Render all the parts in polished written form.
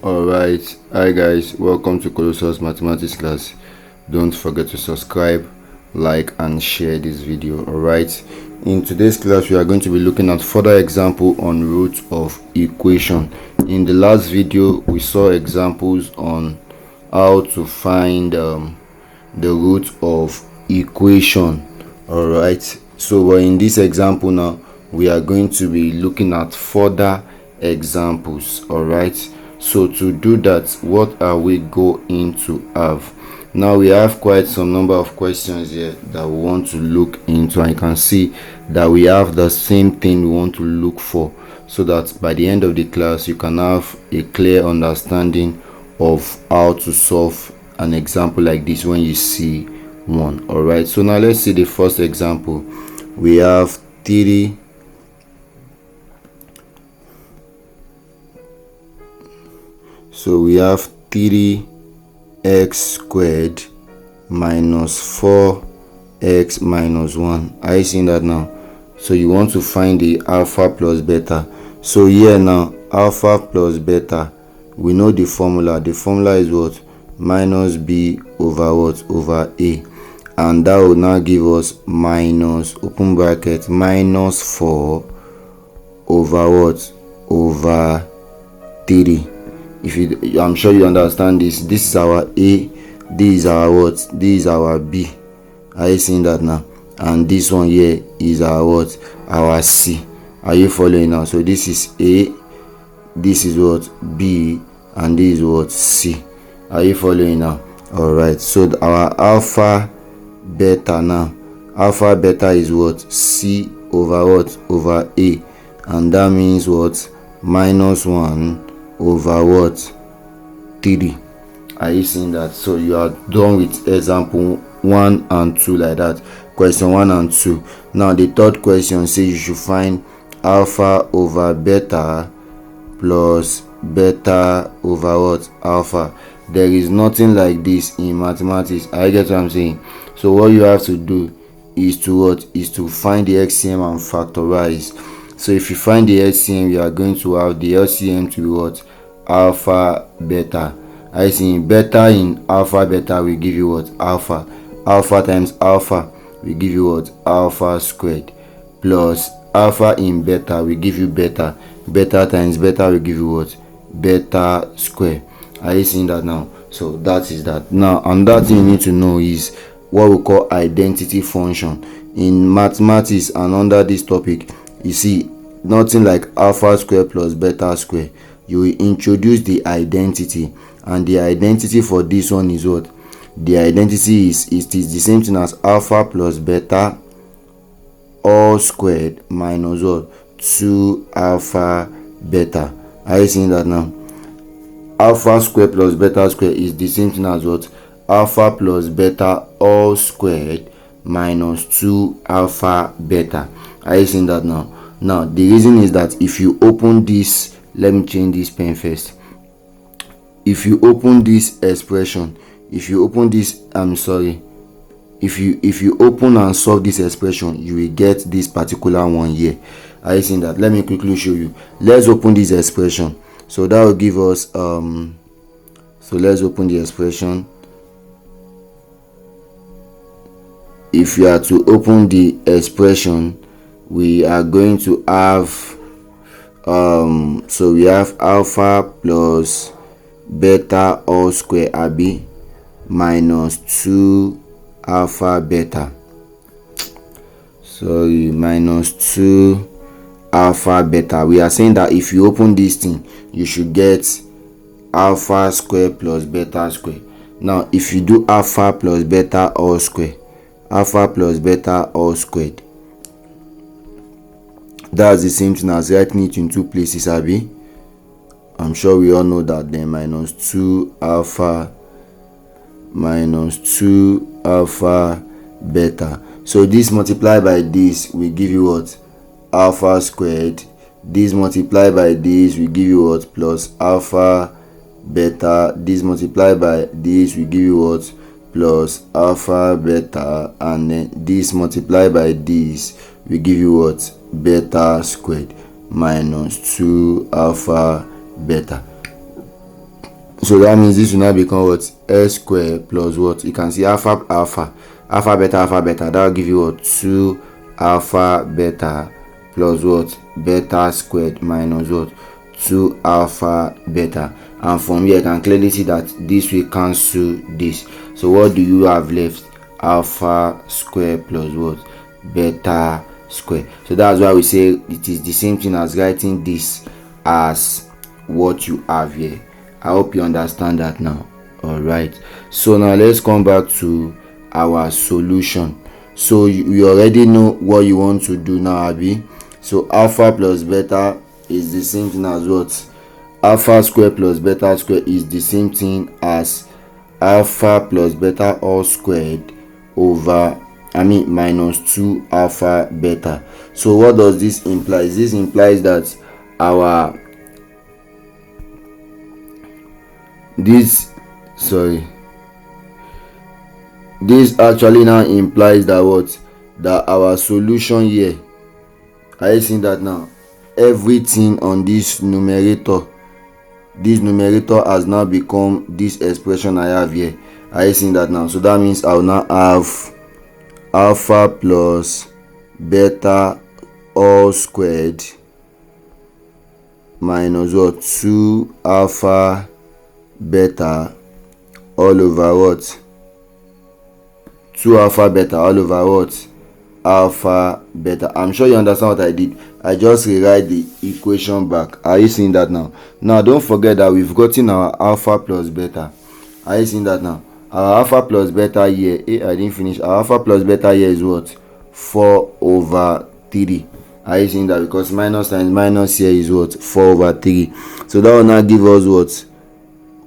Alright, hi guys, welcome to Colossus Mathematics class. Don't forget to subscribe, like and share this video. Alright, in today's class we are going to be looking at further example on roots of equation. In the last video we saw examples on how to find the root of equation. Alright, so in this example now we are going to be looking at further examples. Alright, so to do that, what are we going to have? Now we have quite some number of questions here that we want to look into, and you can see that we have the same thing we want to look for, so that by the end of the class you can have a clear understanding of how to solve an example like this when you see one. All right, so now let's see the first example. We have 3 so we have 3x squared minus 4x minus 1. Are you seeing that now? So you want to find the alpha plus beta. So here now, alpha plus beta, we know the formula. The formula is what? Minus b over what? Over a. And that will now give us minus, open bracket, minus 4 over what? Over 3. I'm sure you understand this. This is our a, this is our what? This is our b. Are you seeing that now? And this one here is our what? Our c. Are you following now? So this is a, this is what? B, and this is what? C. Are you following now? All right, so our alpha beta now, alpha beta is what? C over what? Over a. And that means what? Minus 1 over what? 3. Are you seeing that? So you are done with example 1 and 2 like that. Question 1 and 2. Now the third question says you should find alpha over beta plus beta over what? Alpha. There is nothing like this in mathematics. I get what I'm saying. So what you have to do is to what? Is to find the LCM and factorize. So if you find the LCM, you are going to have the LCM to be what? Alpha beta. I see beta in alpha beta will give you what? Alpha. Alpha times alpha will give you what? Alpha squared. Plus alpha in beta will give you beta. Beta times beta will give you what? Beta square. Are you seeing that now? So that is that. Now another thing you need to know is what we call identity function. In mathematics and under this topic, you see nothing like alpha square plus beta square. You will introduce the identity, and the identity for this one is what? The identity is the same thing as alpha plus beta all squared minus what? 2 alpha beta. Are you seeing that now? Alpha square plus beta square is the same thing as what? Alpha plus beta all squared minus 2 alpha beta. Are you seeing that now? Now the reason is that if you open this, let me change this pen first. If you open this expression, if you open this, if you open and solve this expression, you will get this particular one here. Are you seeing that? Let me quickly show you. Let's open this expression. So that will give us so let's open the expression. If you are to open the expression, we are going to have so we have alpha plus beta all square AB minus 2 alpha beta. Sorry, minus 2 alpha beta. We are saying that if you open this thing, you should get alpha square plus beta square. Now if you do alpha plus beta all square, alpha plus beta all squared, that's the same thing as writing it in two places, Abi. I'm sure we all know that. Then minus 2 alpha minus 2 alpha beta. So this multiplied by this will give you what? Alpha squared. This multiplied by this will give you what? Plus alpha beta. This multiplied by this will give you what? Plus alpha beta. And then this multiplied by this will give you what? Beta squared minus 2 alpha beta. So that means this will now become what? S square plus what? You can see alpha beta. That will give you what? 2 alpha beta plus what? Beta squared minus what? 2 alpha beta. And from here you can clearly see that this will cancel this. So what do you have left? Alpha square plus what? Beta square. So that's why we say it is the same thing as writing this as what you have here. I hope you understand that now. All right, so now let's come back to our solution. So you already know what you want to do now, Abi. So alpha plus beta is the same thing as what? Alpha square plus beta square is the same thing as alpha plus beta all squared over minus 2 alpha beta. So what does this imply? This implies that our this actually now implies that what? That our solution here, are you seeing that now? Everything on this numerator has now become this expression I have here. Are you seeing that now? So that means I will now have alpha plus beta all squared minus what? 2 alpha beta all over what? 2 alpha beta all over what? Alpha beta. I'm sure you understand what I did. I just rewrite the equation back. Are you seeing that now? Now don't forget that we've gotten our alpha plus beta. Are you seeing that now? Our alpha plus beta here, I didn't finish. Our alpha plus beta here is what? 4 over 3. Are you seeing that? Because minus times minus here is what? 4 over 3. So that will now give us what?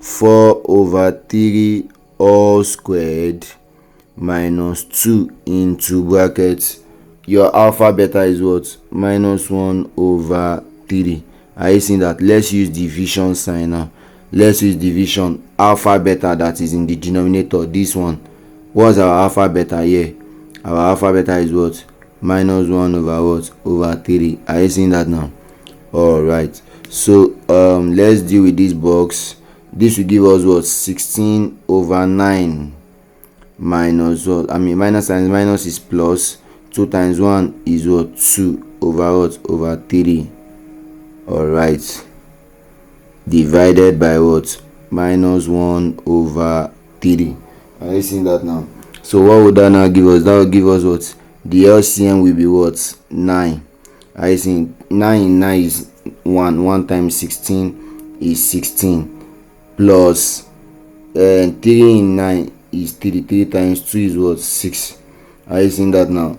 4 over 3 all squared minus 2 into brackets. Your alpha beta is what? Minus 1 over 3. Are you seeing that? Let's use division sign now. Let's use division. Alpha beta that is in the denominator, this one. What's our alpha beta here? Our alpha beta is what? Minus 1 over what? Over 3. Are you seeing that now? Alright. So let's deal with this box. This will give us what? 16 over 9 minus what? Minus times minus is plus. 2 times 1 is what? 2 over what? Over 3. Alright. Divided by what? Minus 1 over 3. Are you seeing that now? So what would that now give us? That will give us what? The LCM will be what? 9. Are you seeing? 9 in 9 is 1. 1 times 16 is 16. Plus 3 in 9 is 3. 3 times 2 is what? 6. Are you seeing that now?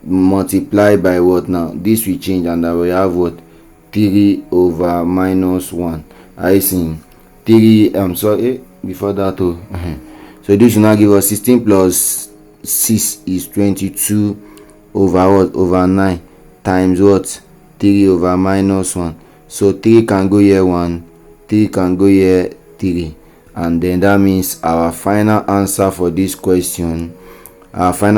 Multiply by what now? This will change and I will have what? 3 over minus 1. Are you seeing? 3, I'm sorry, before that, so this will now give us 16 plus 6 is 22 over what? Over 9 times what? 3 over minus 1. So 3 can go here 1, 3 can go here 3, and then that means our final answer for this question, alpha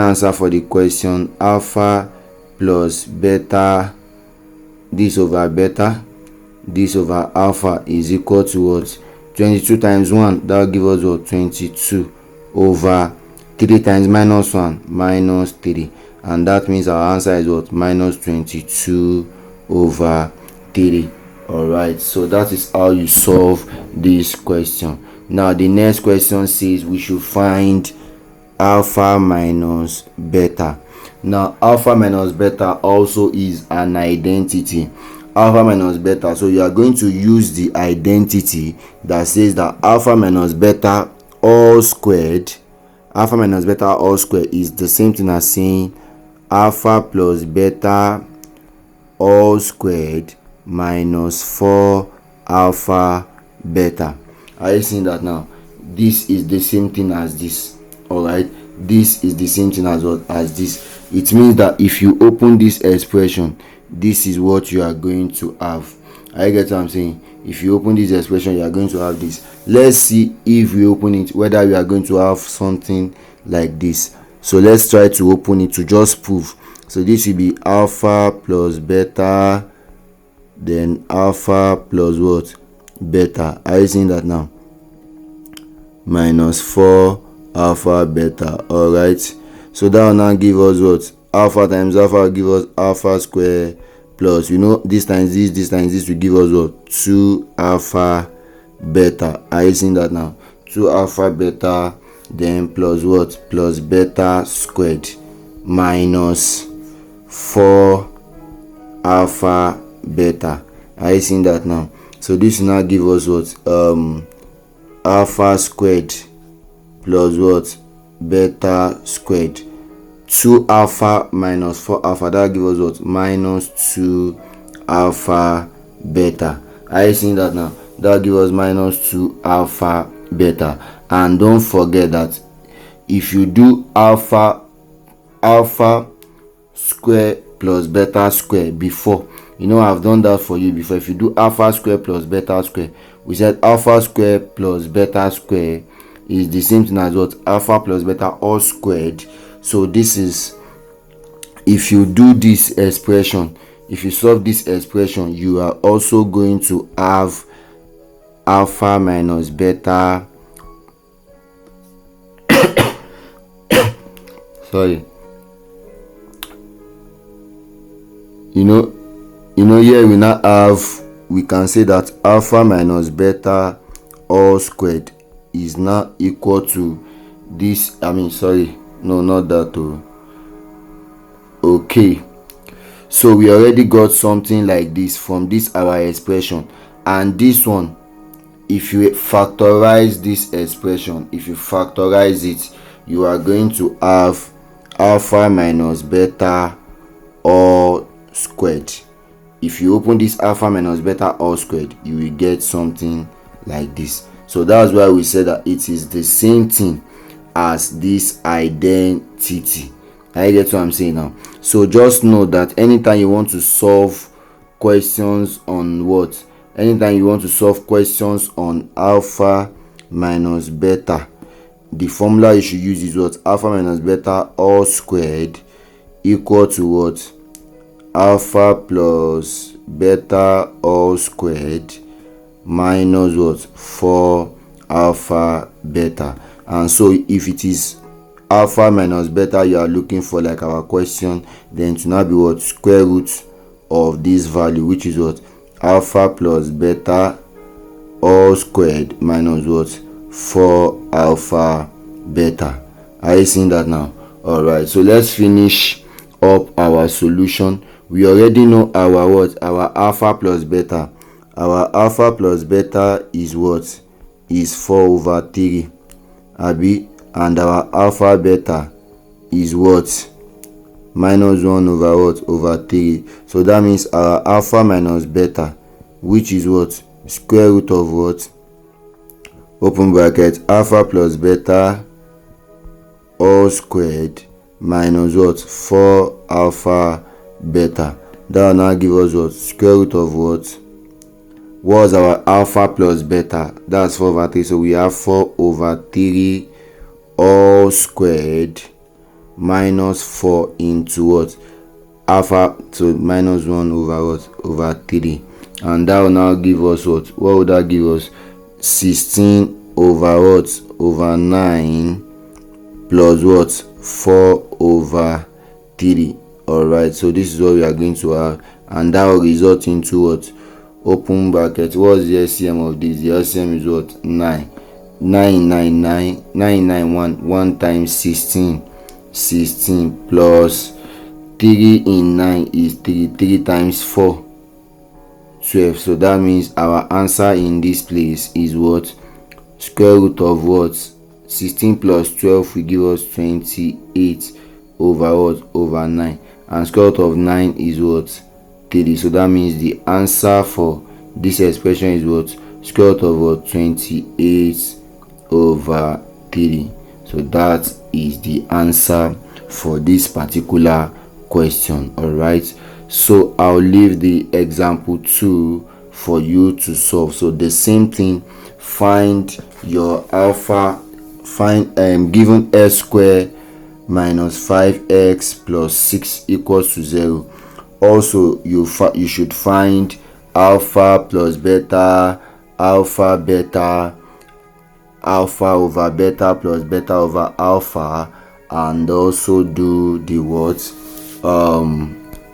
plus beta, this over beta, this over alpha is equal to what? 22 times 1, that will give us what? 22 over 3 times minus 1, minus 3, and that means our answer is what? Minus 22 over 3. Alright, so that is how you solve this question. Now the next question says we should find alpha minus beta. Now alpha minus beta also is an identity. Alpha minus beta, so you are going to use the identity that says that alpha minus beta all squared is the same thing as saying alpha plus beta all squared minus 4 alpha beta. Are you seeing that now? This is the same thing as this. Alright, this is the same thing as what? As this. It means that if you open this expression, this is what you are going to have. I get what I'm saying? If you open this expression, you are going to have this. Let's see if we open it, whether we are going to have something like this. So let's try to open it to just prove. So this will be alpha plus beta, then alpha plus what? Beta. Are you seeing that now? minus 4 alpha beta. All right, so that will now give us what? Alpha times alpha will give us alpha square plus, this times this times this will give us what? 2 alpha beta. Are you seeing that now? 2 alpha beta, then plus what? Plus beta squared minus 4 alpha beta. Are you seeing that now? So this will now give us what? Alpha squared plus what? Beta squared. 2 alpha minus 4 alpha, that gives us what? Minus 2 alpha beta. Are you seeing that now? That gives us minus 2 alpha beta. And don't forget that if you do alpha square plus beta square before, I've done that for you before. If you do alpha square plus beta square, we said alpha square plus beta square is the same thing as what? Alpha plus beta all squared. So this is, if you do this expression, if you solve this expression, you are also going to have alpha minus beta sorry, here we now have, we can say that alpha minus beta all squared is now equal to this. No, not that. Okay, so we already got something like this from this our expression. And this one, if you factorize this expression, if you factorize it, you are going to have alpha minus beta all squared. If you open this alpha minus beta all squared, you will get something like this. So that's why we said that it is the same thing as this identity. I get what I'm saying now. So just know that anytime you want to solve questions on what? Anytime you want to solve questions on alpha minus beta, the formula you should use is what? Alpha minus beta all squared equal to what? Alpha plus beta all squared minus what? 4 alpha beta. And so if it is alpha minus beta you are looking for, like our question, then to now be what? Square root of this value, which is what? Alpha plus beta all squared minus what? 4 alpha beta. Are you seeing that now? All right, so let's finish up our solution. We already know our what? Our alpha plus beta. Our alpha plus beta is what? Is 4 over 3. Abi, and our alpha beta is what? Minus 1 over what? Over 3. So that means our alpha minus beta, which is what? Square root of what? Open bracket, alpha plus beta all squared minus what? 4 alpha beta. That will now give us what? Square root of what? Was our alpha plus beta? That's 4 over 3. So we have 4 over 3 all squared minus 4 into what? Alpha, so minus 1 over what? Over 3. And that will now give us what? What would that give us? 16 over what? Over 9 plus what? 4 over 3. Alright, so this is what we are going to have, and that will result into what? Open bracket, what's the LCM of this? The LCM is what? 9. 1 times 16 plus 3 in 9 is 3 times 4 12. So that means our answer in this place is what? Square root of what? 16 plus 12 will give us 28 over what? Over 9. And square root of 9 is what? 3. So that means the answer for this expression is what? Square root of what? 28 over 3. So that is the answer for this particular question. All right, so I'll leave the example 2 for you to solve. So the same thing, find your alpha, given x squared minus 5x plus 6 equals to 0. Also you should find alpha plus beta, alpha beta, alpha over beta plus beta over alpha, and also do the what,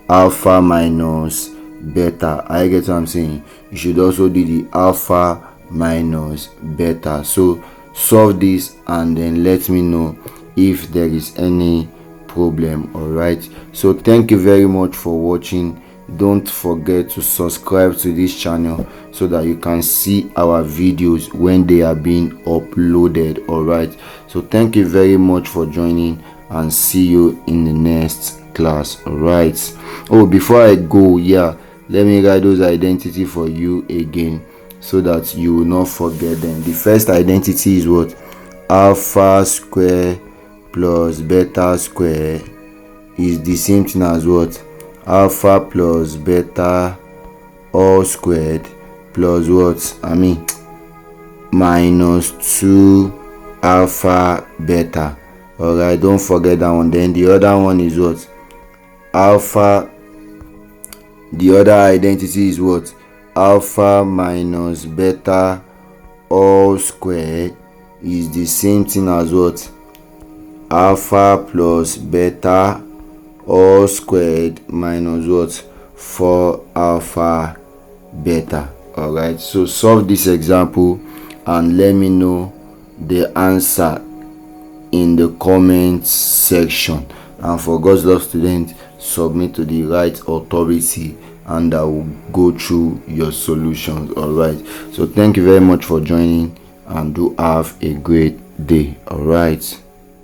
alpha minus beta. I get what I'm saying. You should also do the alpha minus beta. So solve this and then let me know if there is any problem. All right, so thank you very much for watching. Don't forget to subscribe to this channel so that you can see our videos when they are being uploaded. All right, so thank you very much for joining, and see you in the next class. All right. Oh, before I go, yeah, let me write those identity for you again so that you will not forget them. The first identity is what? Alpha square plus beta square is the same thing as what? Alpha plus beta all squared plus what? Minus 2 alpha beta. All right, don't forget that one. Then the other one is what? Alpha, the other identity is what? Alpha minus beta all squared is the same thing as what? Alpha plus beta all squared minus what? 4 alpha beta. All right, so solve this example and let me know the answer in the comments section. And for God's love student, submit to the right authority and I will go through your solutions. All right, so thank you very much for joining and do have a great day. All right.